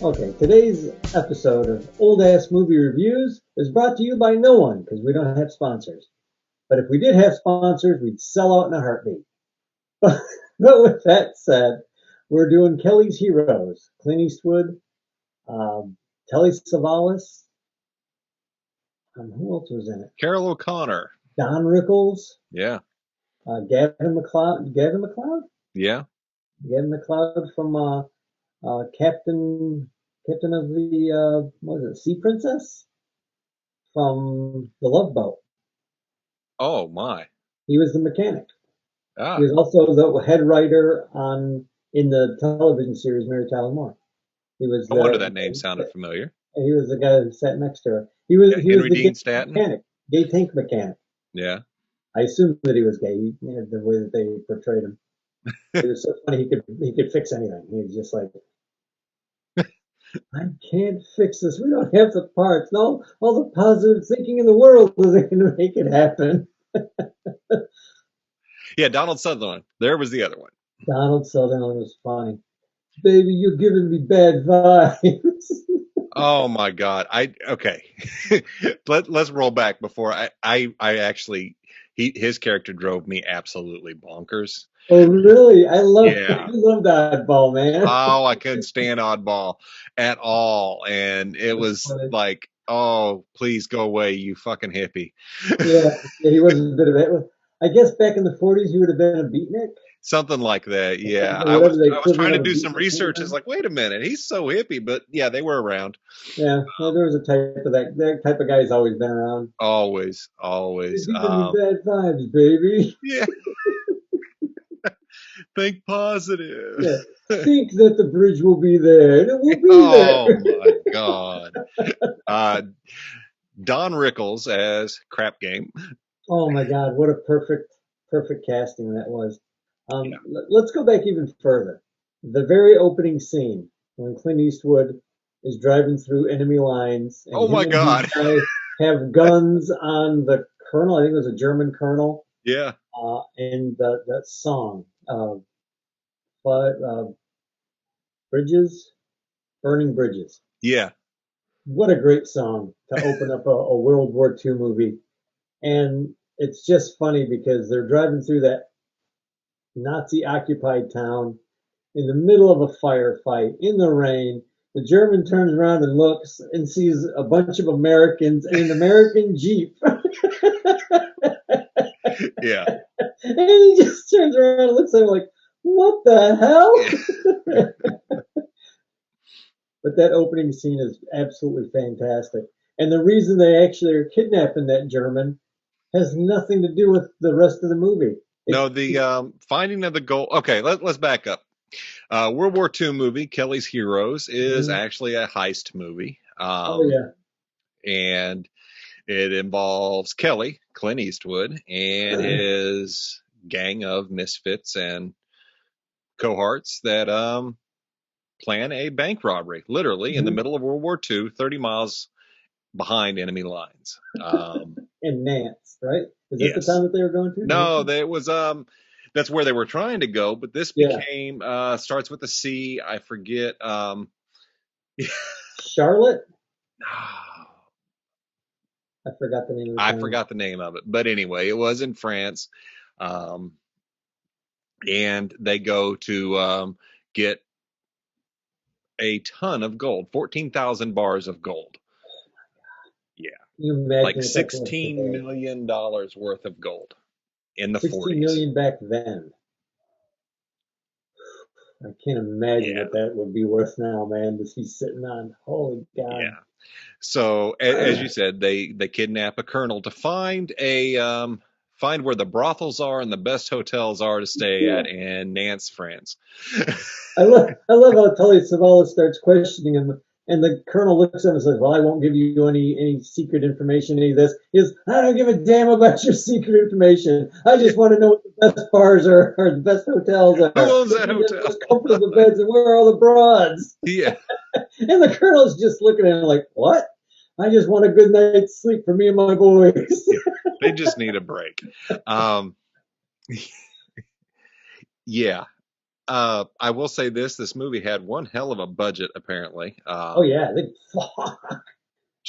Okay, today's episode of Old Ass Movie Reviews is brought to you by no one because we don't have sponsors. But if we did have sponsors, we'd sell out in a heartbeat. But with that said, we're doing Kelly's Heroes, Clint Eastwood, Telly Savalas, who else was in it? Carol O'Connor. Don Rickles, Yeah. Gavin McLeod, Yeah. Gavin McLeod from Captain of the what was it, Sea Princess from The Love Boat. Oh my. He was the mechanic. He Ah. was also the head writer in the television series Mary Tyler Moore. He was I wonder that name sounded familiar. the guy who sat next to her. Yeah, He was Henry the Dean Stanton. gay tank mechanic. Yeah. I assumed that he was gay. The way that they portrayed him, it was so funny. He could fix anything. He was just like, I can't fix this. We don't have the parts. No, all the positive thinking in the world isn't going to make it happen. Yeah, Donald Sutherland. There was the other one. Donald Sutherland was funny. Baby, you're giving me bad vibes. Oh my God. Okay. Let's roll back before I actually his character drove me absolutely bonkers. Oh, really? I Yeah. love that ball, man. Oh, I couldn't stand Oddball at all. And it That's was funny. like, oh, please go away, you fucking hippie. Yeah, he was a bit of it. I guess back in the 40s, he would have been a beatnik, Something like that. Yeah. or I whatever was the I was trying equivalent to of a do some beatnik research. It's is. like, wait a minute, he's so hippie, but yeah, they were around. Yeah, well, there was a type of that type of guy who's always been around. Always, always. You're giving me bad vibes, baby. Yeah, think positive. Yeah, think that the bridge will be there, and it will be Oh there. my God. Uh, Don Rickles as Crap Game. Oh my God, what a perfect casting that was. Yeah. Let's go back even further. The very opening scene when Clint Eastwood is driving through enemy lines and Oh him my and God. his guy have guns on the colonel. I think it was a German colonel. Yeah. And that song, but, Bridges, Burning Bridges. Yeah. What a great song to open up a World War II movie. And it's just funny because they're driving through that Nazi-occupied town in the middle of a firefight in the rain. The German turns around and looks and sees a bunch of Americans in an American Jeep. Yeah. And he just turns around and looks at him like, what the hell? But that opening scene is absolutely fantastic. And the reason they actually are kidnapping that German has nothing to do with the rest of the movie. No, the finding of the gold. Okay, let's back up. World War II movie, Kelly's Heroes, is Mhm. actually a heist movie. Oh yeah. And it involves Kelly, Clint Eastwood, and his gang of misfits and cohorts that plan a bank robbery, literally in the Mhm. middle of World War II, 30 miles behind enemy lines. In Nance, right? Is that the Yes. town that they were going to? No, Nancy? that was that's where they were trying to go, but this Yeah. became starts with a C. I forget. Charlotte? I forgot the name of the I town. forgot the name of it, but anyway, it was in France, um, and they go to get a ton of gold, 14,000 bars of gold. Yeah, Can you like imagine what that's worth $16 million worth of gold in the 16 40s. million back then. I can't imagine Yeah, what that would be worth now, man, to see sitting on. Holy God. yeah. So as you said, they kidnap a colonel to find a find where the brothels are and the best hotels are to stay Yeah. at in Nance, France. I love how Tully Savalas starts questioning him, and the colonel looks at him and says, "Well, I won't give you any secret information, any of this." He goes, "I don't give a damn about your secret information. I just want to know what the best bars are, or the best hotels are. Who owns Give that me the hotel? most comfortable beds, and where are all the broads?" Yeah, And the colonel's just looking at him like, "What? I just want a good night's sleep for me and my boys." yeah. They just need a break. Um, yeah. I will say this movie had one hell of a budget, apparently. Oh yeah,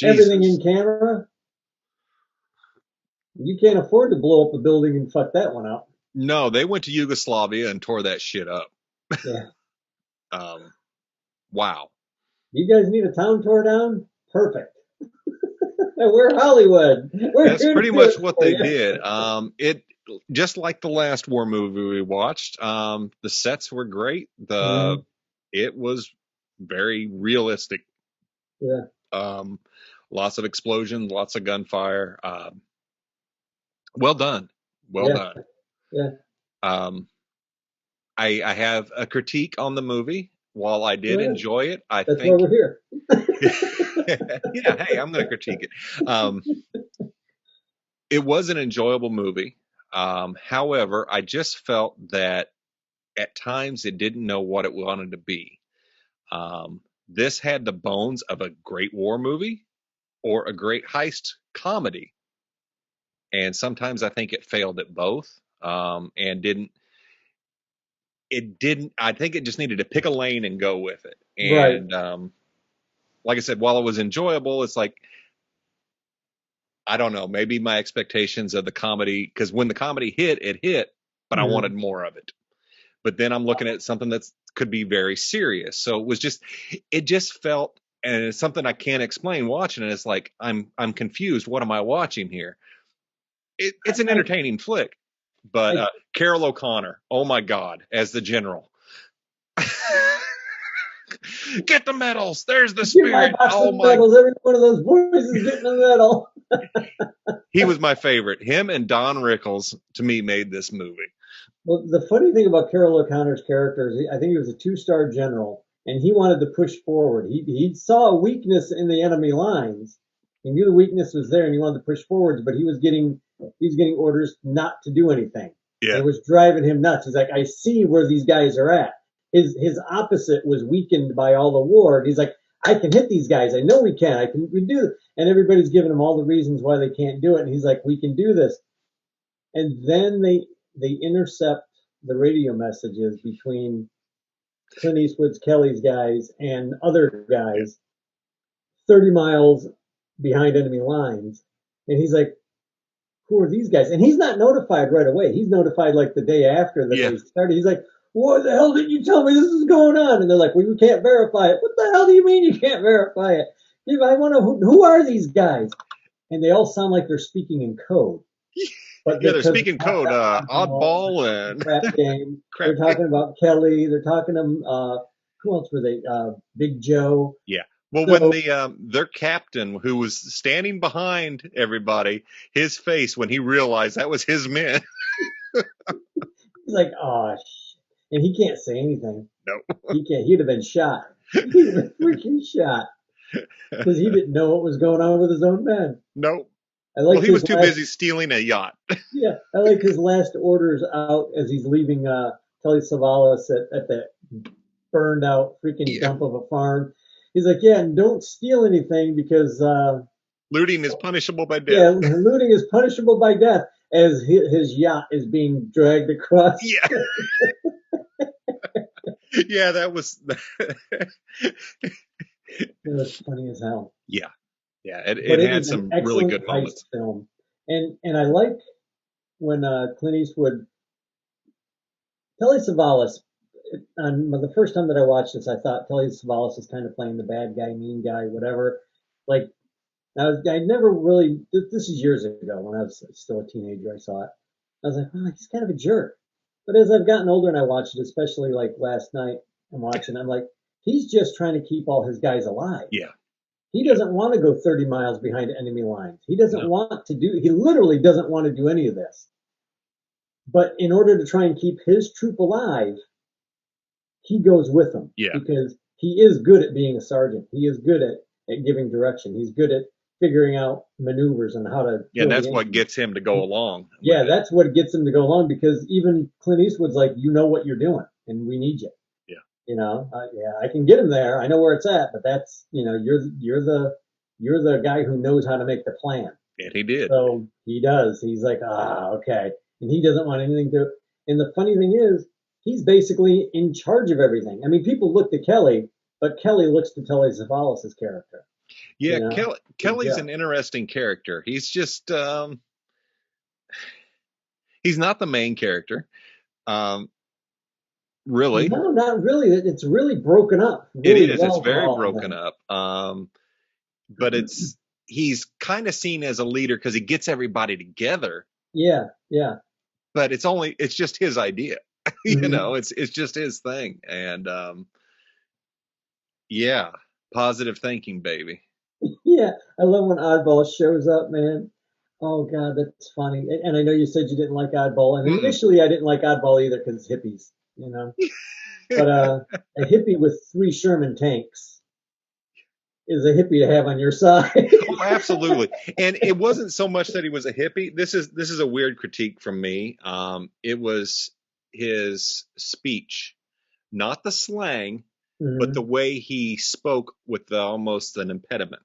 everything in Jesus. camera. You can't afford to blow up a building and fuck that one up. No, they went to Yugoslavia and tore that shit up. Yeah. Um, wow. You guys need a town tore down? Perfect. We're Hollywood. We're That's here to pretty do it much what for they you. did. It just like the last war movie we watched. The sets were great. Mhm. It was very realistic. Yeah. Um, Lots of explosions, lots of gunfire. Well done. Well Yeah. done. Yeah. Um, I have a critique on the movie. While I Go did ahead. enjoy it, I That's why think, we're here. yeah, hey, I'm going to critique it. It was an enjoyable movie. However, I just felt that at times it didn't know what it wanted to be. This had the bones of a great war movie or a great heist comedy. And sometimes I think it failed at both, and I think it just needed to pick a lane and go with it. Right. And like I said, while it was enjoyable, it's like, I don't know, maybe my expectations of the comedy, because when the comedy hit, it hit, but I wanted Mhm. more of it. But then I'm looking at something that could be very serious. So it just felt, and it's something I can't explain watching it. It's like, I'm confused. What am I watching here? It's an I, entertaining flick, but I, Carol O'Connor, oh my God, as the general. Get the medals. There's the Get my spirit. box Oh of my, medals. Every one of those boys is getting a medal. he was my favorite. Him and Don Rickles to me made this movie. Well, the funny thing about Carroll O'Connor's character is I think he was a two-star general, and he wanted to push forward. He saw a weakness in the enemy lines. He knew the weakness was there, and he wanted to push forwards. But he was getting orders not to do anything, and Yeah, it was driving him nuts. He's like, I see where these guys are at. His opposite was weakened by all the war. And he's like, I can hit these guys. I know we can. We do. And everybody's giving him all the reasons why they can't do it. And he's like, we can do this. And then they intercept the radio messages between Clint Eastwood's Kelly's guys and other yeah, guys 30 miles behind enemy lines. And he's like, who are these guys? And he's not notified right away. He's notified like the day after that yeah. they started. He's like, what the hell did you tell me this is going on? And they're like, well, we can't verify it. What the hell do you mean you can't verify it? If I want to, who are these guys? And they all sound like they're speaking in code. But Yeah, they're because speaking not code, the oddball, oddball and crap game, crap. they're talking about Kelly. They're talking to who else were they? Big Joe. Yeah. Well, when So their captain, who was standing behind everybody, his face when he realized that was his men. he's like, oh, and he can't say anything. No, He can't. He'd have been shot. He'd have been freaking shot because he didn't know what was going on with his own men. no. I Well, like he was his too last. busy stealing a yacht. Yeah, I like his last orders out as he's leaving Telly Savalas at the burned out freaking Yeah. dump of a farm. He's like, yeah, and don't steal anything because Looting is punishable by death. yeah, looting is punishable by death as his yacht is being dragged across. Yeah. Yeah, that was. It was funny as hell. Yeah. Yeah, But it it had is an some really excellent good heist moments. film. And I like when Clint Eastwood, Telly Savalas, the first time that I watched this, I thought Telly Savalas was kind of playing the bad guy, mean guy, whatever. Like, I never really, this is years ago when I was still a teenager, I saw it. I was like, oh, he's kind of a jerk. But as I've gotten older and I watched it, especially like last night, I'm watching, I'm like, he's just trying to keep all his guys alive. Yeah. He Yeah. doesn't want to go 30 miles behind enemy lines. He doesn't No. want to do, he literally doesn't want to do any of this. But in order to try and keep his troop alive, he goes with them Yeah. because he is good at being a sergeant. He is good at giving direction. He's good at figuring out maneuvers and how to Yeah, and kill that's the what enemy. gets him to go along with Yeah, it. that's what gets him to go along because even Clint Eastwood's like, you know what you're doing and we need you. Yeah. Yeah, I can get him there. I know where it's at, but that's, you're the guy who knows how to make the plan. And he did. So he does. He's like, okay. And he doesn't want anything to, and the funny thing is, he's basically in charge of everything. I mean, people look to Kelly, but Kelly looks to Telly Savalas' character. Yeah, You know, Kelly's yeah. an interesting character. He's just he's not the main character. Um, really. No, not really. It's really broken up, It really is. It's well for very all of broken them. up. But he's kind of seen as a leader because he gets everybody together. Yeah, yeah. But it's just his idea. Hmm. It's just his thing. And yeah, positive thinking, baby. Yeah, I love when Oddball shows up, man. Oh God, that's funny. And I know you said you didn't like Oddball, and Mm-mm. initially I didn't like Oddball either because it's hippies, you know. But a hippie with 3 Sherman tanks is a hippie to have on your side. Oh, absolutely. And it wasn't so much that he was a hippie. This is a weird critique from me. It was his speech, not the slang, but the Hmm. way he spoke with almost an impediment.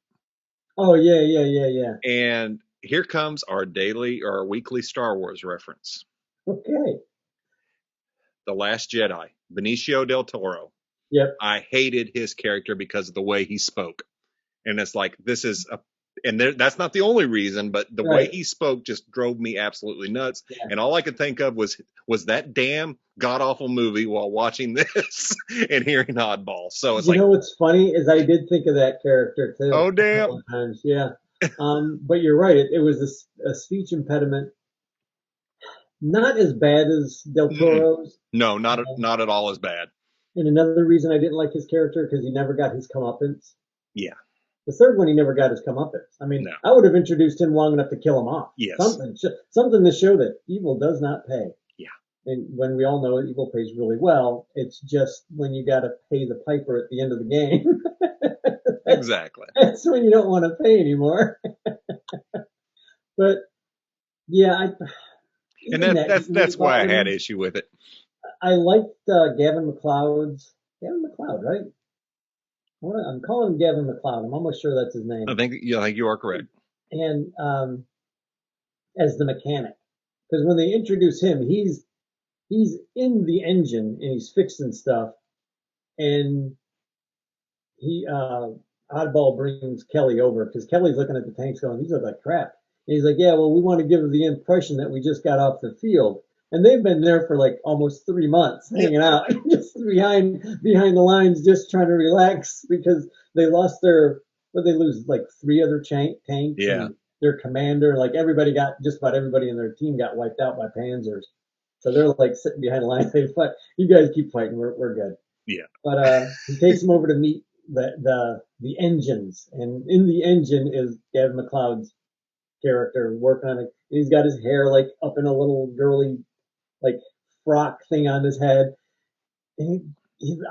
Oh yeah, yeah, yeah, yeah. And here comes our daily or our weekly Star Wars reference. Okay. The Last Jedi, Benicio del Toro. Yep. I hated his character because of the way he spoke. And it's like, this is a, and that's not the only reason, but the way Right. he spoke just drove me absolutely nuts. Yeah. And all I could think of was that damn god awful movie while watching this and hearing Oddball. So it's You like, know what's funny is I did think of that character too oh a couple damn. of times. Yeah. But you're right. It was a speech impediment, not as bad as Del Mm-mm. Toro's. No, Um, not at all as bad. and another reason I didn't like his character because he never got his comeuppance. Yeah. The third one, he never got his comeuppance. I mean, No. I would have introduced him long enough to kill him off. Yes. Something to show that evil does not pay. Yeah. And when we all know evil pays really well, it's just when you got to pay the piper at the end of the game. that's, Exactly. that's when you don't want to pay anymore. But yeah, And even that didn't that's why I bother had me. issue with it. I liked Gavin McLeod, right? I'm calling him Gavin McLeod. I'm almost sure that's his name. I think you are correct. And as the mechanic, because when they introduce him, he's in the engine and he's fixing stuff, and he Oddball brings Kelly over because Kelly's looking at the tanks going, these look like crap. And he's like, yeah, well, we want to give the impression that we just got off the field. And they've been there for like almost 3 months Yeah. hanging out just behind the lines, just trying to relax because they lost they lose like 3 other tanks Yeah. and their commander, like just about everybody in their team got wiped out by Panzers. So they're like sitting behind the lines. They fight. You guys keep fighting. We're good. Yeah. But he takes him over to meet the engines, and in the engine is Gavin McLeod's character working on it. And he's got his hair like up in a little girly like frock thing on his head. And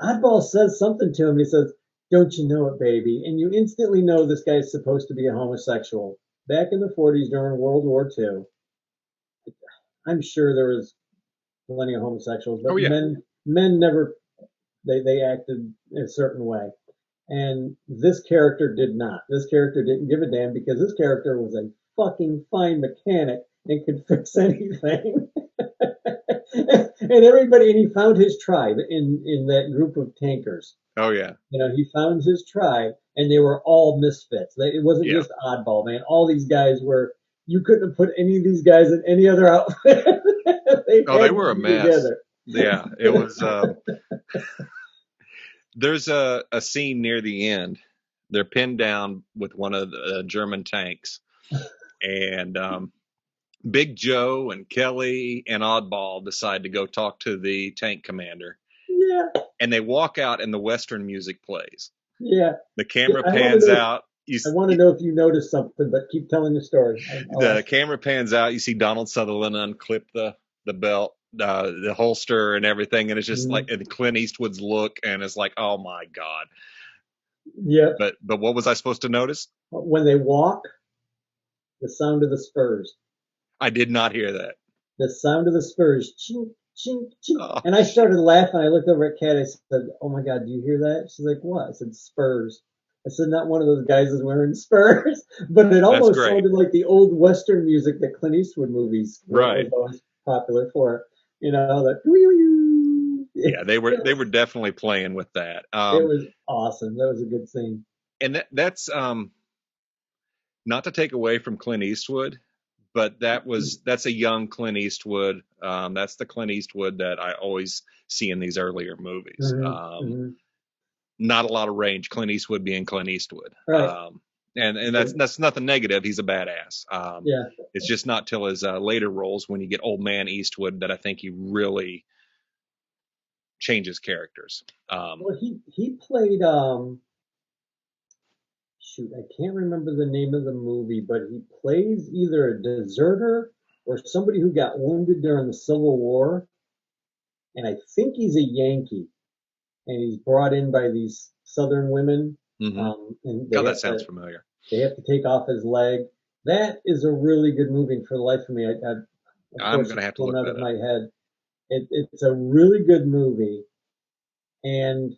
Oddball says something to him. He says, "Don't you know it, baby?" And you instantly know this guy's supposed to be a homosexual. Back in the 40s during World War II, I'm sure there was plenty of homosexuals, Oh but yeah. men never they acted a certain way. And this character did not. This character didn't give a damn because this character was a fucking fine mechanic and could fix anything. And he found his tribe in that group of tankers. Oh yeah. He found his tribe, and they were all misfits. It wasn't Yeah. just oddball, man. All these guys were. You couldn't have put any of these guys in any other outfit. They Oh, they had were to a be mess. together. Yeah, it was. There's a scene near the end. They're pinned down with one of the German tanks, and Big Joe and Kelly and Oddball decide to go talk to the tank commander. Yeah, And they walk out, and the Western music plays. yeah. The camera I want to pans know. out. I want to know if you noticed something, but keep telling the story. I'll The ask. camera pans out. You see Donald Sutherland unclip the belt, the holster, and everything, and it's just like Mhm. and Clint Eastwood's look, and it's like, oh my god. Yep. But what was I supposed to notice? When they walk, the sound of the spurs. I did not hear that. The sound of the spurs. Chink, chink, chink. Oh, And I started laughing. I looked over at Kat. I said, "Oh my God, do you hear that?" She's like, "What?" I said, "Spurs." I said, "Not one of those guys is wearing spurs," but it that's almost great. sounded like the old Western music that Clint Eastwood movies Right. was always popular for. That Yeah, they were definitely playing with that. It was awesome. That was a good scene. And that's not to take away from Clint Eastwood, but that's a young Clint Eastwood. That's the Clint Eastwood that I always see in these earlier movies. Not a lot of range. Clint Eastwood being Clint Eastwood. Right. And that's nothing negative. He's a badass. Yeah. It's just not till his later roles when you get old man Eastwood that I think he really changes characters. Well, he played shoot, I can't remember the name of the movie, but he plays either a deserter or somebody who got wounded during the Civil War, and I think he's a Yankee, and he's brought in by these Southern women, and God, that sounds familiar. They have to take off his leg. That is a really good movie. For the life of me, I'm going to have to look out that of up. my head. It's a really good movie, and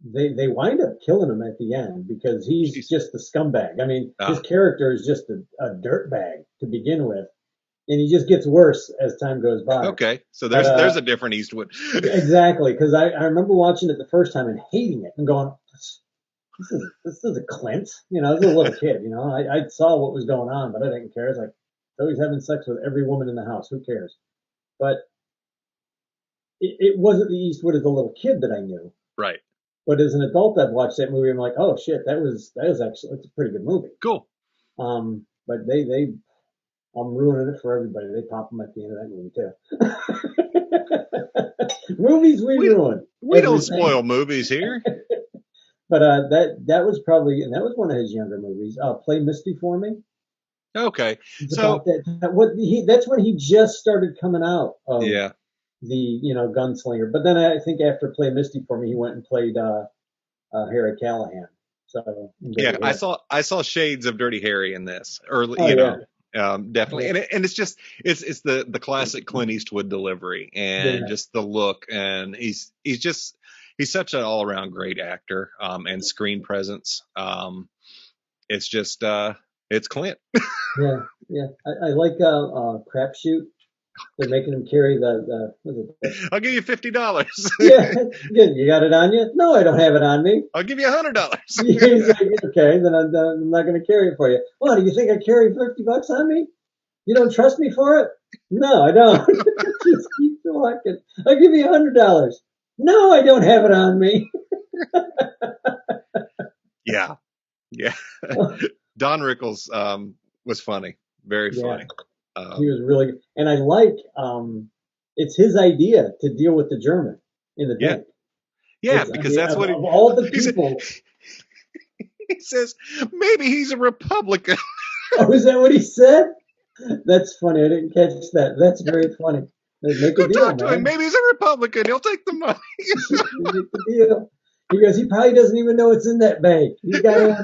they wind up killing him at the end because he's just a scumbag. I mean, his character is just a dirtbag to begin with, and he just gets worse as time goes by. Okay, so there's a different Eastwood. Exactly, because I remember watching it the first time and hating it and going, this is a Clint. You know, as a little kid, you know, I saw what was going on, but I didn't care. It's like, so he's having sex with every woman in the house. Who cares? But it wasn't the Eastwood as a little kid that I knew. Right. But as an adult, I've watched that movie. I'm like, oh shit, that was actually, it's a pretty good movie. Cool. But I'm ruining it for everybody. They pop them at the end of that movie too. Movies we ruin. We don't spoil movies here. But that was probably, and that was one of his younger movies. Play Misty for Me. Okay, so that's when he just started coming out of the gunslinger. But then I think after Play Misty for Me, he went and played Harry Callahan. So yeah, I saw shades of Dirty Harry in this early. Definitely, and it's just it's the classic Clint Eastwood delivery and just the look, and he's such an all around great actor and screen presence. It's just it's Clint. yeah. I like Crapshoot. They're making him carry the what is it? I'll give you $50. Yeah, you got it on you? No, I don't have it on me. I'll give you $100. He's like, okay, then I'm not going to carry it for you. Well, do you think I carry $50 on me? You don't trust me for it? No, I don't. Just keep walking. I'll give you $100. No, I don't have it on me. Yeah. Don Rickles was funny, very funny. He was really good. And I like it's his idea to deal with the German in the tank. Yeah, because that's what all the people. He says maybe he's a Republican. Oh, is that what he said? That's funny. I didn't catch that. That's very funny. Make Go talk to him. Maybe he's a Republican. He'll take the money. Make the deal. He goes, he probably doesn't even know it's in that bank. He's got it.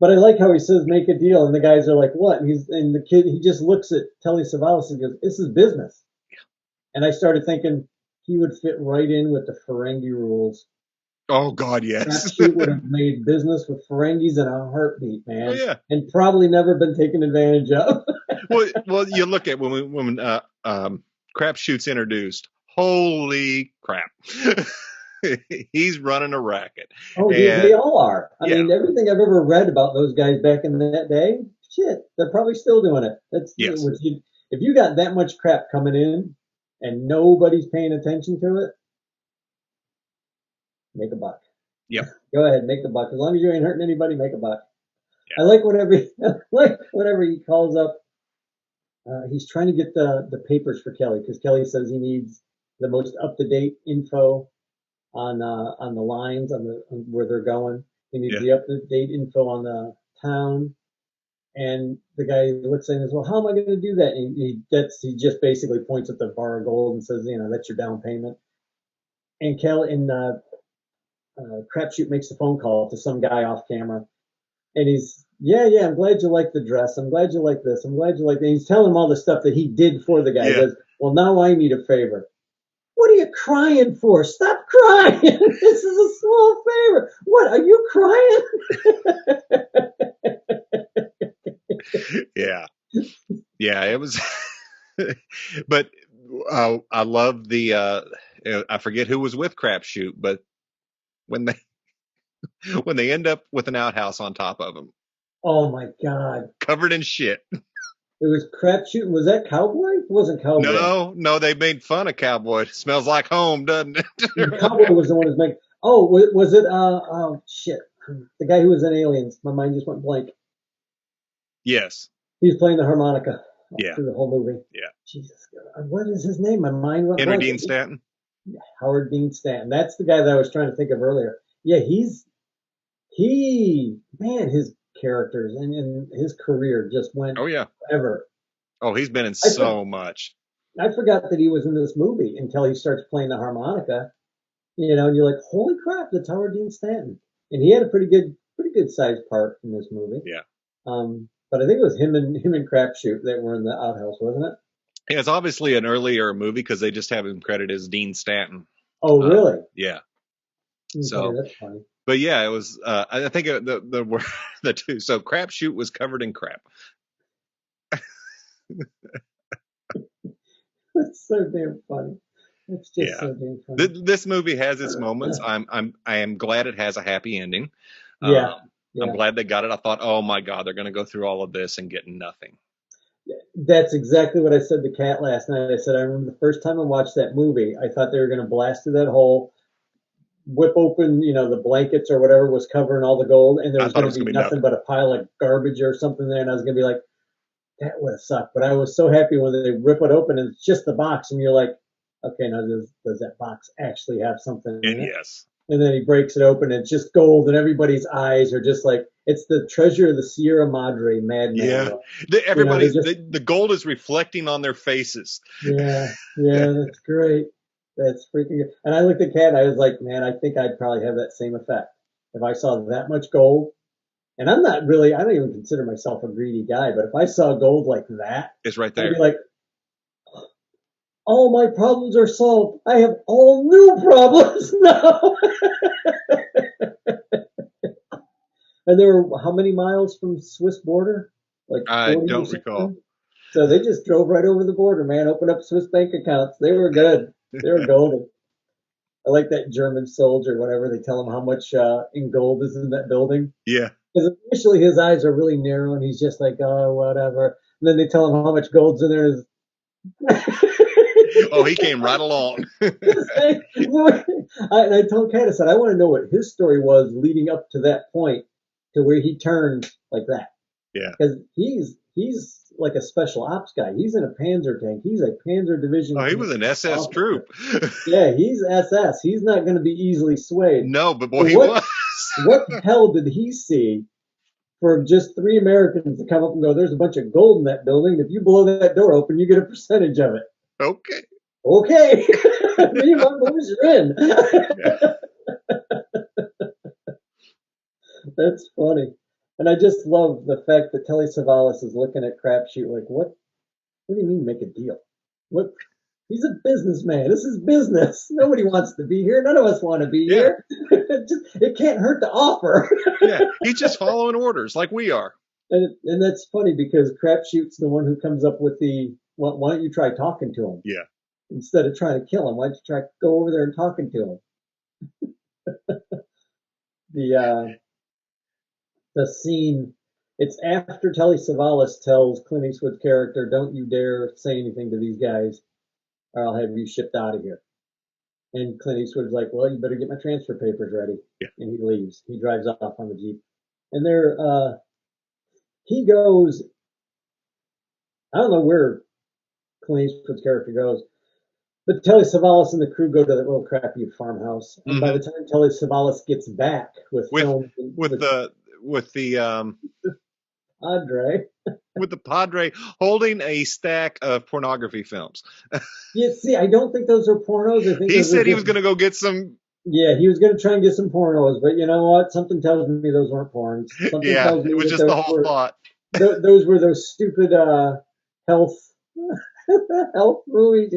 But I like how he says, make a deal. And the guys are like, what? And the kid, he just looks at Telly Savalas and goes, this is business. Yeah. And I started thinking he would fit right in with the Ferengi rules. Oh, God, yes. He would have made business with Ferengis in a heartbeat, man. Oh, yeah. And probably never been taken advantage of. well, you look at when Crapshoot's introduced. Holy crap. He's running a racket. Oh, they all are. I mean, everything I've ever read about those guys back in that day, shit, they're probably still doing it. If you got that much crap coming in and nobody's paying attention to it, make a buck. Yep. Go ahead, make a buck. As long as you ain't hurting anybody, make a buck. Yeah. I like whenever he calls up. He's trying to get the papers for Kelly because Kelly says he needs the most up-to-date info on the lines on where they're going. He needs the up-to-date info on the town. And the guy looks at him and says, well, how am I going to do that? And he just basically points at the bar of gold and says, that's your down payment. And Kelly and Crapshoot makes a phone call to some guy off camera. And he's, I'm glad you like the dress. I'm glad you like this. I'm glad you like that. And he's telling him all the stuff that he did for the guy. He goes, well, now I need a favor. What are you crying for? Stop crying. This is a small favor. What, are you crying? Yeah, it was. But I love the I forget who was with Crapshoot, but when they when they end up with an outhouse on top of them, Oh my God. covered in shit. It was Crapshoot. Was that Cowboy? It wasn't Cowboy. No, they made fun of Cowboy. It smells like home, doesn't it? Cowboy was the one who's making. Oh, was it? Oh shit. The guy who was in Aliens. My mind just went blank. Yes. He was playing the harmonica Yeah. through the whole movie. Yeah. Jesus God. What is his name? My mind went Henry blank. Dean Stanton. Howard Dean Stanton. That's the guy that I was trying to think of earlier. Yeah, man, his characters and his career just went Oh yeah. forever. Oh, he's been in I so much. I forgot that he was in this movie until he starts playing the harmonica. And you're like, holy crap, that's Howard Dean Stanton. And he had a pretty good sized part in this movie. Yeah. But I think it was him and Crapshoot that were in the outhouse, wasn't it? Yeah, it's obviously an earlier movie because they just have him credited as Dean Stanton. Oh, really? Yeah. Okay, So that's funny. But yeah, it was. I think the two. So Crapshoot was covered in crap. That's so damn funny. It's just so damn funny. This movie has its moments. I am glad it has a happy ending. Yeah. I'm glad they got it. I thought, oh my God, they're going to go through all of this and get nothing. That's exactly what I said to Kat last night. I said, I remember the first time I watched that movie, I thought they were going to blast through that hole, whip open, the blankets or whatever was covering all the gold, and there was going to be nothing but a pile of garbage or something there, and I was going to be like, that would have sucked. But I was so happy when they rip it open and it's just the box, and you're like, okay, now does that box actually have something in it? Yes. And then he breaks it open, and it's just gold, and everybody's eyes are just like, it's the treasure of the Sierra Madre madman. Yeah. The gold is reflecting on their faces. Yeah, that's great. That's freaking good. And I looked at Kat, I was like, man, I think I'd probably have that same effect. If I saw that much gold, and I don't even consider myself a greedy guy, but if I saw gold like that, it's right there. I'd be like, all my problems are solved. I have all new problems now. And there were how many miles from Swiss border? Like 40 I don't recall. So they just drove right over the border, man. Opened up Swiss bank accounts. They were good. They were golden. I like that German soldier, whatever. They tell him how much in gold is in that building. Yeah. Because initially his eyes are really narrow, and he's just like, oh, whatever. And then they tell him how much gold's in there. Oh, he came right along. And I told Kat, I said, I want to know what his story was leading up to that point, to where he turned like that. Yeah. Because he's like a special ops guy. He's in a Panzer tank. He's a Panzer division. Oh, he was an SS troop. Yeah, he's SS. He's not going to be easily swayed. No, but boy, he was. What the hell did he see for just 3 Americans to come up and go, there's a bunch of gold in that building. If you blow that door open, you get a percentage of it. Okay. Me and my boys are in. Yeah. That's funny. And I just love the fact that Telly Savalas is looking at Crapshoot like, what do you mean make a deal? What? He's a businessman. This is business. Nobody wants to be here. None of us want to be here. It can't hurt to offer. Yeah, he's just following orders like we are. And that's funny because Crapshoot's the one who comes up with well, why don't you try talking to him? Yeah. Instead of trying to kill him, why don't you try go over there and talking to him? The scene, it's after Telly Savalas tells Clint Eastwood's character, don't you dare say anything to these guys or I'll have you shipped out of here. And Clint Eastwood's like, well, you better get my transfer papers ready. Yeah. And he leaves. He drives off on the Jeep. And he goes, I don't know where Clint Eastwood's character goes, but Telly Savalas and the crew go to that little crappy farmhouse. And by the time Telly Savalas gets back with the Padre. With the Padre holding a stack of pornography films. Yeah, see, I don't think those are pornos. I think he said he was going to go get some. Yeah, he was going to try and get some pornos, but you know what? Something tells me those weren't porns. Something tells me it was just the whole plot. Those were those stupid health movies.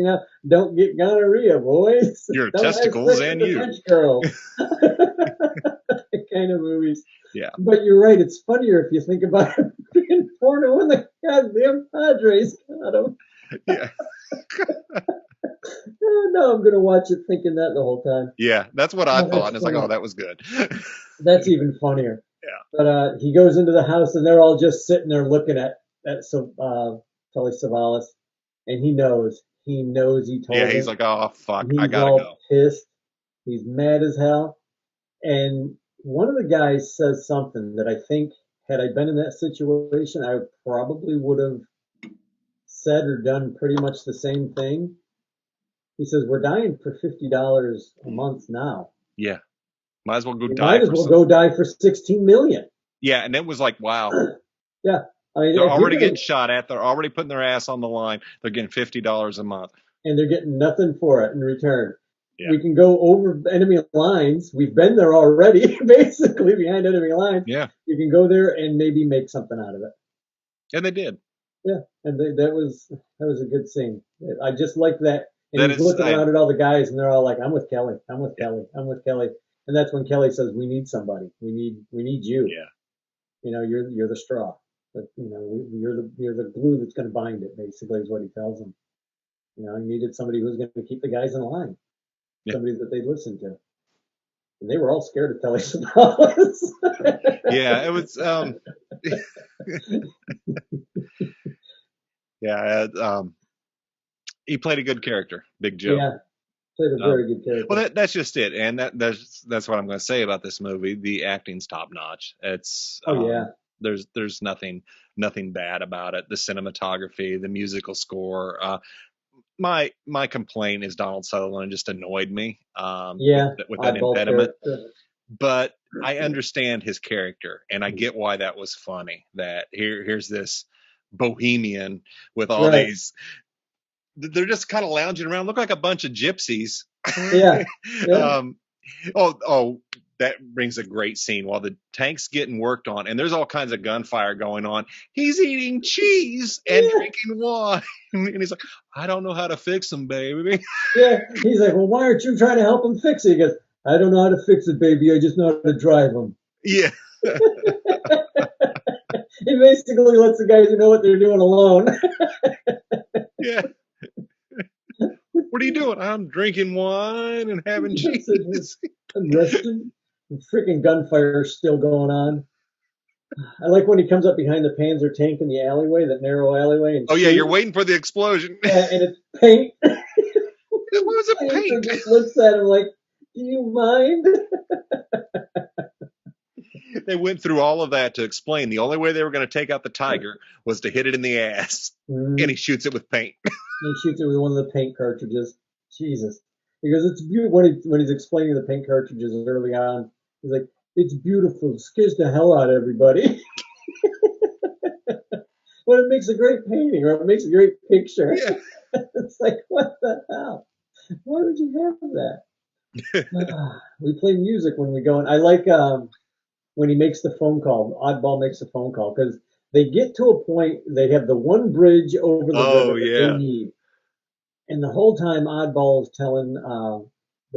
Don't get gonorrhea, boys. Your testicles and you. French girls. Kind of movies. Yeah. But you're right. It's funnier if you think about it being porno when the goddamn Padres got him. Yeah. Oh, know I'm going to watch it thinking that the whole time. Yeah, that's what I Oh, thought. that's And it's like, funny. oh, that was good. That's even funnier. Yeah. But he goes into the house and they're all just sitting there looking at Telly Savalas, and he knows he Yeah, told he's it. like, oh, fuck, I He's gotta all go. pissed. He's mad as hell. And one of the guys says something that I think, had I been in that situation, I probably would have said or done pretty much the same thing. He says, "We're dying for $50 a month now. Yeah, might as well go We die might as for well some. go die for 16 million." Yeah, and it was like, wow, Yeah, I mean, they're if you're already getting gonna, shot at. They're already putting their ass on the line. They're getting $50 a month. and they're getting nothing for it in return. Yeah, We can go over enemy lines. We've been there already, basically behind enemy lines. yeah, You can go there and maybe make something out of it. and they did. Yeah, and that was a good scene. I just like that. And That he's is, looking around at all the guys, and they're all like, "I'm with Kelly. I'm with yeah, Kelly. I'm with Kelly." And that's when Kelly says, "We need somebody. We need you. yeah, You know, you're the straw. But you're the glue that's going to bind it." Basically, is what he tells them. You know, he needed somebody who was going to keep the guys in line, yeah, somebody that they'd listen to. And they were all scared of Telly Savalas. yeah. It was, yeah. He played a good character, Big Joe. Yeah, played a Um, very good well, character. that's just it, and that's what I'm going to say about this movie. The acting's top notch. It's Oh yeah, there's nothing bad about it. The cinematography, the musical score. My complaint is Donald Sutherland just annoyed me yeah, with that oddball impediment. character. But I understand his character, and I get why that was funny. That here's this bohemian with all Right. these. They're just kind of lounging around, look like a bunch of gypsies. Yeah, yeah. um, oh, that brings a great scene while the tank's getting worked on, and there's all kinds of gunfire going on. He's eating cheese and Yeah, drinking wine, and he's like, "I don't know how to fix them, baby." yeah. He's like, "Well, why aren't you trying to help him fix it?" He goes, "I don't know how to fix it, baby. I just know how to drive them." Yeah, He basically lets the guys who know what they're doing alone. yeah. What are you doing? I'm drinking wine and having Yes, it cheese. is. Arrested. The freaking gunfire is still going on. I like when he comes up behind the Panzer tank in the alleyway, that narrow alleyway, and Oh yeah, you're shoots. waiting for the explosion. Yeah, and it's paint. What was it? Panzer Paint. just looks at him like, "Do you mind?" They went through all of that to explain the only way they were going to take out the tiger was to hit it in the ass, and he shoots it with paint. He shoots it with one of the paint cartridges. Jesus. He goes, "It's beautiful." When he's explaining the paint cartridges early on, he's like, "It's beautiful. It scares the hell out of everybody." But it makes a great painting, or it makes a great picture. Yeah. It's like, what the hell? Why would you have that? We play music when we go, and I like when he makes the phone call. Oddball makes a phone call because they get to a point. They have the one bridge over the Oh river that they yeah. need. And the whole time, Oddball is telling the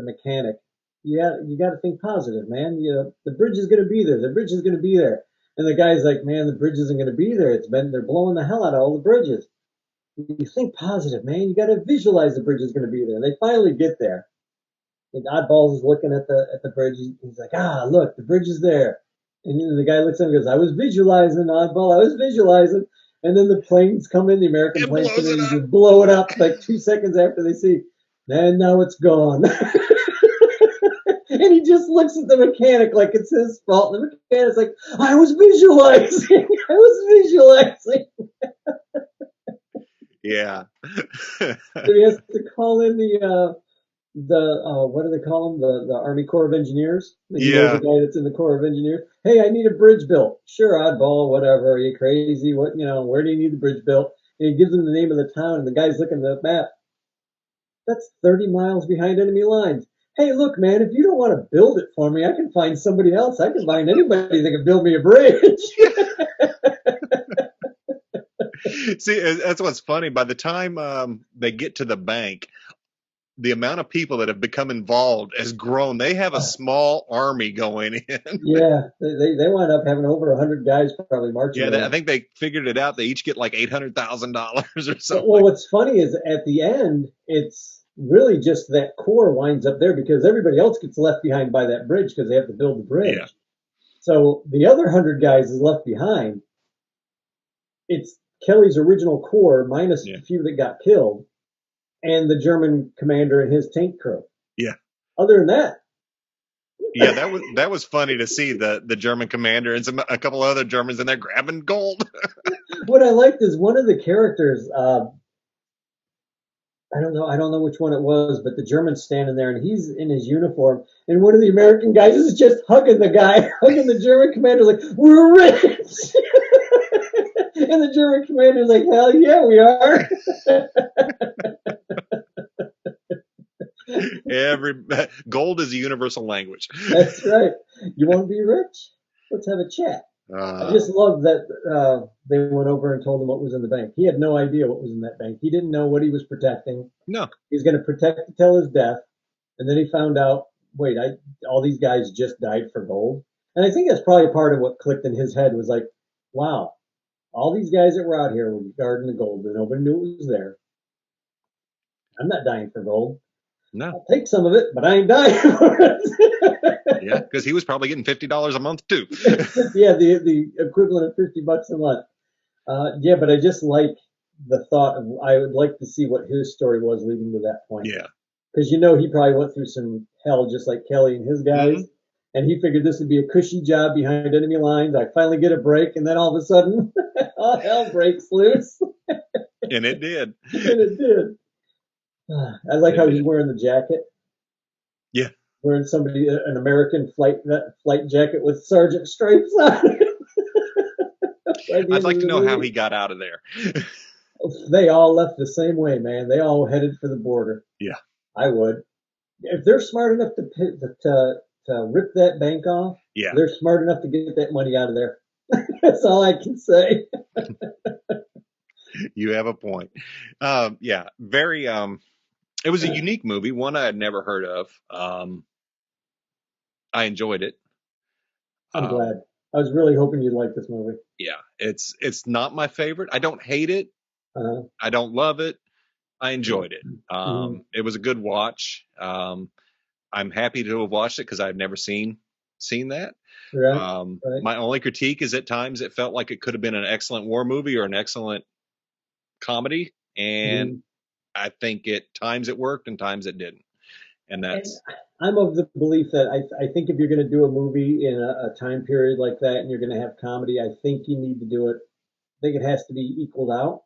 mechanic, "Yeah, you got to think positive, man. The bridge is going to be there. The bridge is going to be there." And the guy's like, "Man, the bridge isn't going to be there. They're blowing the hell out of all the bridges. You think positive, man. You got to visualize the bridge is going to be there." And they finally get there. And Oddballs is looking at the bridge. He's like, "Ah, look, the bridge is there." And then the guy looks at him and goes, "I was visualizing, Oddball. I was visualizing." And then the planes come in, the American It planes come blows in, it and up. just blow it up like 2 seconds after they see. And now it's gone. And he just looks at the mechanic like it's his fault. And the mechanic's like, "I was visualizing. I was visualizing." Yeah. So he has to call in the what do they call them? The Army Corps of Engineers. He knows a Yeah. guy that's in the Corps of Engineers. "Hey, I need a bridge built." "Sure, Oddball, whatever. Are you crazy? Where do you need the bridge built?" And he gives him the name of the town, and the guy's looking at the map. "That's 30 miles behind enemy lines." "Hey, look, man, if you don't want to build it for me, I can find somebody else. I can find anybody that can build me a bridge." See, that's what's funny. By the time they get to the bank, the amount of people that have become involved has grown. They have a small army going in. Yeah, they wind up having over 100 guys probably marching Yeah, with I them. think they figured it out. They each get like $800,000 or Well, something. what's funny is at the end, it's really just that core winds up there because everybody else gets left behind by that bridge because they have to build the Yeah. bridge. So the other 100 guys is left behind. It's Kelly's original core minus Yeah. the few that got killed and the German commander and his tank crew. Yeah. Other than that, Yeah, that was funny to see the German commander and a couple other Germans in there grabbing gold. what I liked is one of the characters. I don't know which one it was, but the German's standing there and he's in his uniform, and one of the American guys is just hugging the guy, hugging the German commander, like, "We're rich," and the German commander's like, "Hell yeah, we are." Every gold is a universal language. That's right. You want to be rich? Let's have a chat. I Uh, just love that they went over and told him what was in the bank. He had no idea what was in that bank. He didn't know what he was protecting. no, He was going to protect it till his death, and then he found out, wait, all these guys just died for gold. And I think that's probably part of what clicked in his head was like, wow, all these guys that were out here were guarding the gold, and nobody knew it was there. I'm not dying for gold. no, I'll take some of it, but I ain't dying for it. yeah, because he was probably getting $50 a month too. Yeah, the equivalent of $50 a month. Yeah, but I just like the thought of I would like to see what his story was leading to that point. Yeah. Because you know he probably went through some hell just like Kelly and his guys. Mhm. And he figured this would be a cushy job behind enemy lines. I finally get a break, and then all of a sudden, all hell breaks loose. And it did. And it did. I like It how he's did. wearing the jacket, Yeah. wearing an American flight jacket with sergeant stripes on it. By the I'd end of like to the know how movie. he got out of there. They all left the same way, man. They all headed for the border. Yeah. I would. If they're smart enough to rip that bank off, Yeah. they're smart enough to get that money out of there. That's all I can say. You have a point. Yeah. Very. It was a unique movie, one I had never heard of. I enjoyed it. I'm Um, glad. I was really hoping you'd like this movie. yeah. It's not my favorite. I don't hate it. Uh, I don't love it. I enjoyed it. mhm. It was a good watch. I'm happy to have watched it because I've never seen that. Right, right. My only critique is at times it felt like it could have been an excellent war movie or an excellent comedy, and Mhm. I think at times it worked and times it didn't, and And that's I'm of the belief that I think if you're going to do a movie in a time period like that and you're going to have comedy, I think you need to do it. I think it has to be equaled out.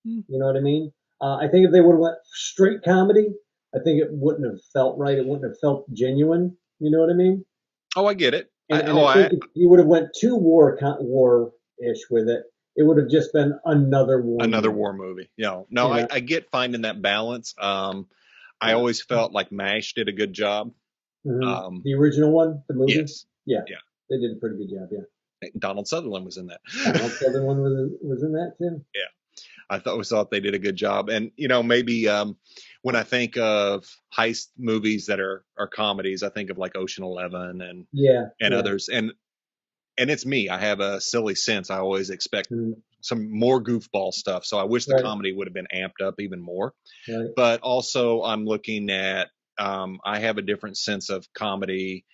You know what I mean? I think if they would have went straight comedy, I think it wouldn't have felt right. It wouldn't have felt genuine. You know what I mean? oh I get it. And I think if you would have went too war-ish with it, it would have just been another war Another movie. war movie. No, You know? I get finding that balance. I Yeah. always felt like MASH did a good job. The original one, the movie, Yes, yeah, yeah. they did a pretty good job. Yeah, Donald Sutherland was in that. Donald Sutherland was in that too. Yeah. I thought they did a good job, and maybe when I think of heist movies that are comedies, I think of like Ocean 11 Yeah, and yeah. others, and it's me. I have a silly sense. I always expect Mm, some more goofball stuff, so I wish the right, comedy would have been amped up even more. right, But also, I'm looking at I have a different sense of comedy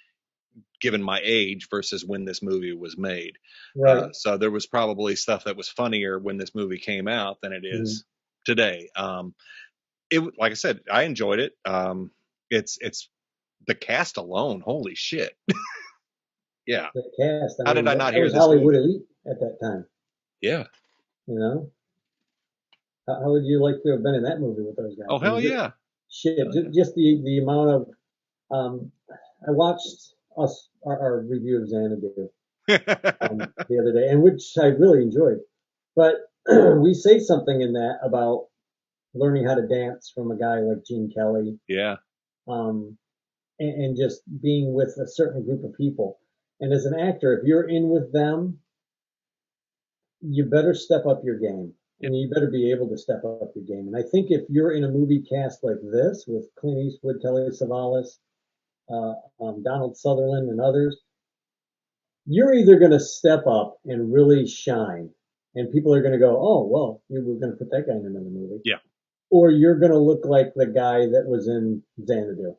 given my age versus when this movie was made. right. So there was probably stuff that was funnier when this movie came out than it Mm. is today. Like I said, I enjoyed it. It's the cast alone. Holy shit! Yeah. The cast. I How did mean, I that not hear was this Hollywood movie? elite at that time. Yeah. You know, how would you like to have been in that movie with those guys? Oh I hell mean, yeah. shit, Hell yeah. just the amount of. I watched our review of Xanadu the other day, and which I really enjoyed. But we say something in that about learning how to dance from a guy like Gene Kelly, Yeah. um, and just being with a certain group of people. And as an actor, if you're in with them, you better step up your game. Yeah. And you better be able to step up your game. And I think if you're in a movie cast like this with Clint Eastwood, Telly Savalas, Donald Sutherland, and others, you're either going to step up and really shine, and people are going to go, "Oh, well, you were going to put that guy in another movie," Yeah. or you're going to look like the guy that was in Xanadu.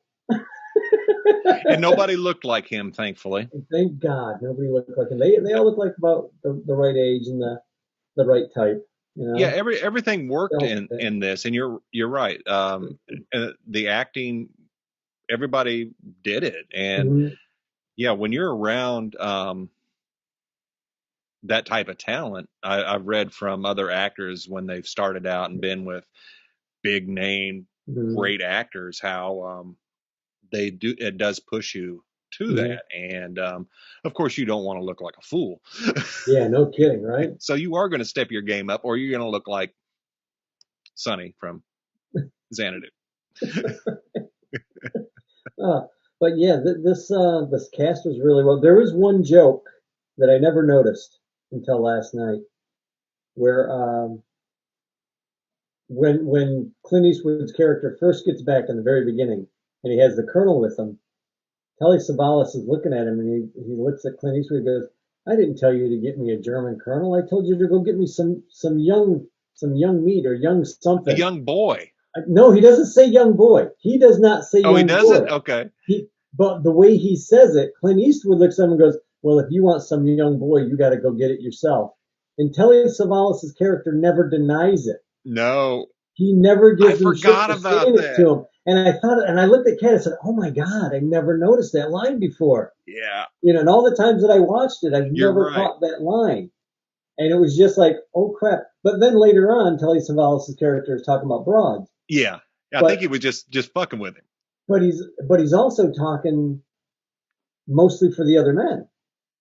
And nobody looked like him, thankfully. Thank God nobody looked like him. They all look like about the right age and the right type, you Yeah, know. everything worked So, in this, and you're right. The acting, everybody did it, and mhm, yeah, when you're around that type of talent, I've read from other actors when they've started out and been with big name, mhm, great actors, how they do it does push you to mhm. that, and of course you don't want to look like a fool, Yeah, no kidding, right? so you are going to step your game up, or you're going to look like Sonny from Xanadu. Uh, but yeah, this cast was really well. There was one joke that I never noticed until last night, where when Clint Eastwood's character first gets back in the very beginning, and he has the Colonel with him, Telly Savalas is looking at him, and he looks at Clint Eastwood and goes, "I didn't tell you to get me a German Colonel. I told you to go get me some young meat or young A something." young boy. No, he doesn't say young boy. He does not say Oh, he young boy. doesn't. Okay. But the way he says it, Clint Eastwood looks at him and goes, "Well, if you want some young boy, you got to go get it yourself." And Telly Savalas' character never denies it. No, He never I gives him shit forgot for about saying it that. to him. And I looked at Ken and said, "Oh my God, I never noticed that line before." Yeah, And all the times that I watched it, I've you're never right. caught that line. And it was just like, oh crap. But then later on, Telly Savalas' character is talking about broads. Yeah, I think But he was just fucking with him. but he's also talking mostly for the other men.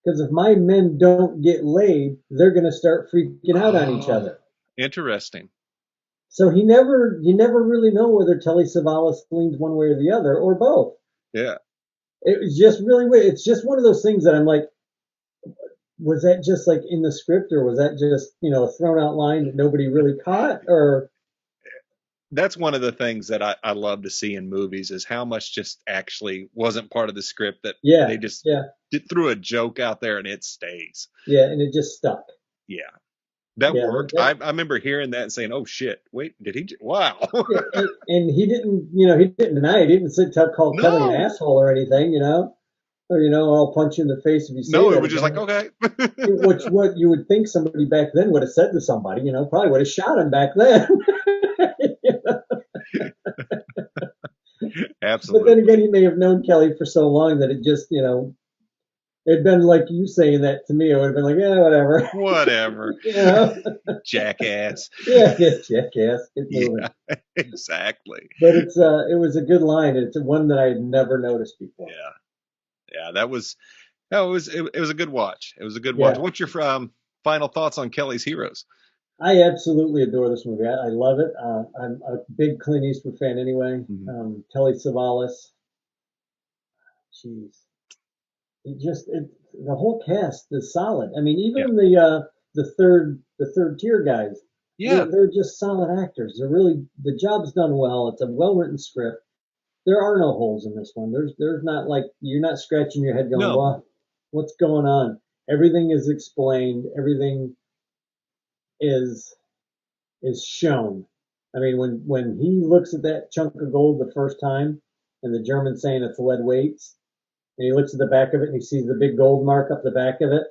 Because if my men don't get laid, they're going to start freaking out on each Oh, other. interesting. So you never really know whether Telly Savalas leans one way or the other, or both. Yeah. It was just really weird. It's just one of those things that I'm like, was that just like in the script, or was that just a thrown out line that nobody really caught? Or That's one of the things that I love to see in movies is how much just actually wasn't part of the script that yeah, they just yeah, threw a joke out there and it stays. yeah, and it just stuck. Yeah, that Yeah, worked. I remember hearing that and saying, "Oh shit, wait, did he? Wow." yeah, and he didn't deny it. He didn't call Kelly an No, asshole or anything. Or I'll punch you in the face if you say no, it that was just like again. okay. Which what you would think somebody back then would have said to somebody, probably would have shot him back then. But then again, Absolutely. he may have known Kelly for so long that it just, it'd been like you saying that to me. It would have been like, yeah, whatever. Whatever, you know? jackass. Yeah, just jackass, get moving. Yeah, exactly. But it was a good line. It's one that I had never noticed before. Yeah, yeah. That was no, it was a good watch. It was a good watch. Yeah, What's your final thoughts on Kelly's Heroes? I absolutely adore this movie. I love it. I'm a big Clint Eastwood fan anyway. Mhm. Telly Savalas, jeez, the whole cast is solid. I mean, Yeah, even the third tier guys, yeah. they're just solid actors. The job's done well. It's a well written script. There are no holes in this one. There's not, like, you're not scratching your head going, No, "Well, what's going on?" Everything is explained. Everything is is shown. I mean, when he looks at that chunk of gold the first time, and the German's saying it's lead weights, and he looks at the back of it and he sees the big gold mark up the back of it,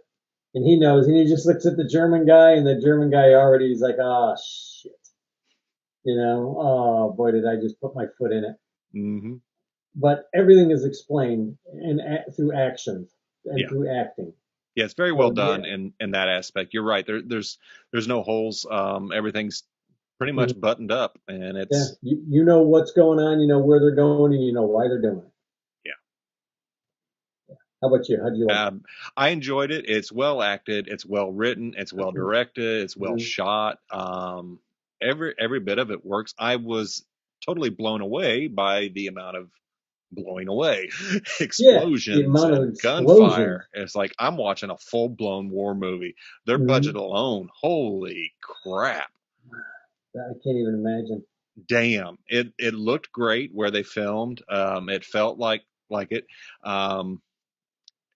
and he knows, and he just looks at the German guy, and the German guy already is like, "Oh shit," "Oh boy, did I just put my foot in it." hmm But everything is explained through actions and yeah, through acting. yeah. It's very well So done yeah, in that aspect. You're right. There's no holes. Everything's pretty much mhm, buttoned up, and yeah, it's you know what's going on, you know where they're going, and you know why they're doing it. yeah. How about you? How do you like it? Um, I enjoyed it. It's well acted. It's well written. It's well directed. It's well Mhm. shot. Every bit of it works. I was totally blown away by the amount of blowing away Yeah, the explosions amount of and explosions. gunfire. It's like I'm watching a full blown war movie. Their budget Mhm. alone, holy crap. I can't even imagine. Damn. It looked great where they filmed. It felt like it. Um,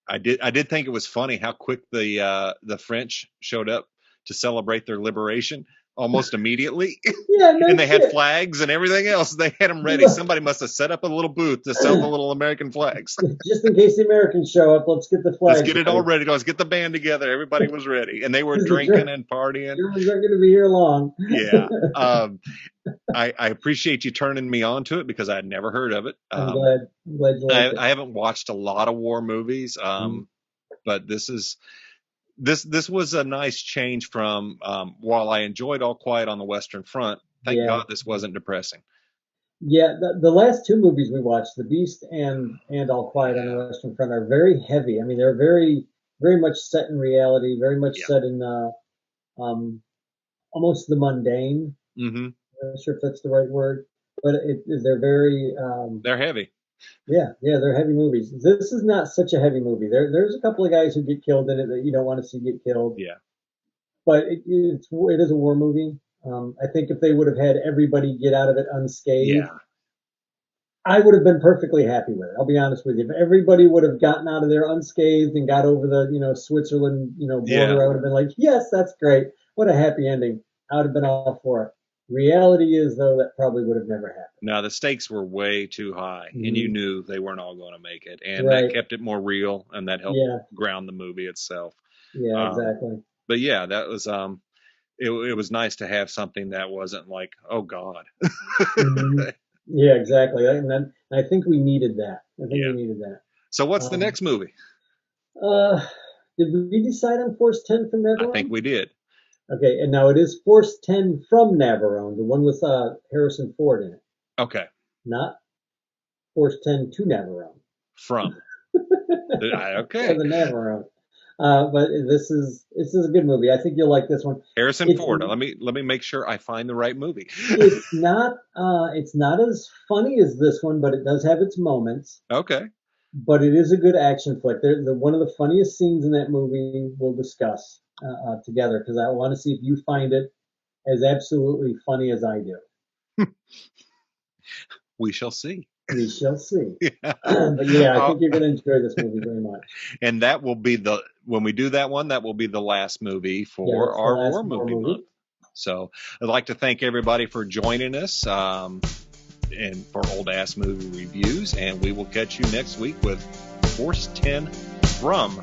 I did think it was funny how quick the French showed up to celebrate their liberation. almost immediately. Yeah, no And they had shit. flags and everything else. They had them ready. Somebody must have set up a little booth to sell the little American flags. Just in case the Americans show up, let's get the Let's flags get it all ready. Let's get the band together. Everybody was ready. And they were because the drinking and partying. Germans aren't going to be here long. Yeah. I appreciate you turning me on to it because I had never heard of it. I'm glad you liked it. I haven't watched a lot of war movies, but this was a nice change from while I enjoyed All Quiet on the Western Front. Thank God this wasn't depressing. Yeah, the last two movies we watched, The Beast and All Quiet on the Western Front, are very heavy. I mean, they're very much set in reality, very much set in almost the mundane. Mm-hmm. I'm not sure if that's the right word, but they're very they're heavy. Yeah, they're heavy movies. This is not such a heavy movie. There's a couple of guys who get killed in it that you don't want to see get killed. Yeah, but it is a war movie. I think if they would have had everybody get out of it unscathed, I would have been perfectly happy with it. I'll be honest with you. If everybody would have gotten out of there unscathed and got over the Switzerland border, I would have been like, yes, that's great. What a happy ending. I would have been all for it. Reality is, though, that probably would have never happened. No, the stakes were way too high, and you knew they weren't all going to make it, and that kept it more real, and that helped ground the movie itself. Yeah, exactly. But yeah, that was it was nice to have something that wasn't like, oh God. Yeah, exactly. And I think we needed that. We needed that. So what's the next movie? Did we decide on Force 10 from Navarone? I think we did. Okay, and now it is Force 10 from Navarone, the one with Harrison Ford in it. Okay. Not Force 10 to Navarone. From. Okay. For the Navarone. But this is a good movie. I think you'll like this one. Harrison Ford. Let me make sure I find the right movie. It's not as funny as this one, but it does have its moments. Okay. But it is a good action flick. One of the funniest scenes in that movie we'll discuss together, because I want to see if you find it as absolutely funny as I do. We shall see. We shall see. But yeah, I think you're going to enjoy this movie very much. And that will be when we do that one, that will be the last movie for our War Movie Month. So I'd like to thank everybody for joining us and for Old Ass Movie Reviews. And we will catch you next week with Force 10 from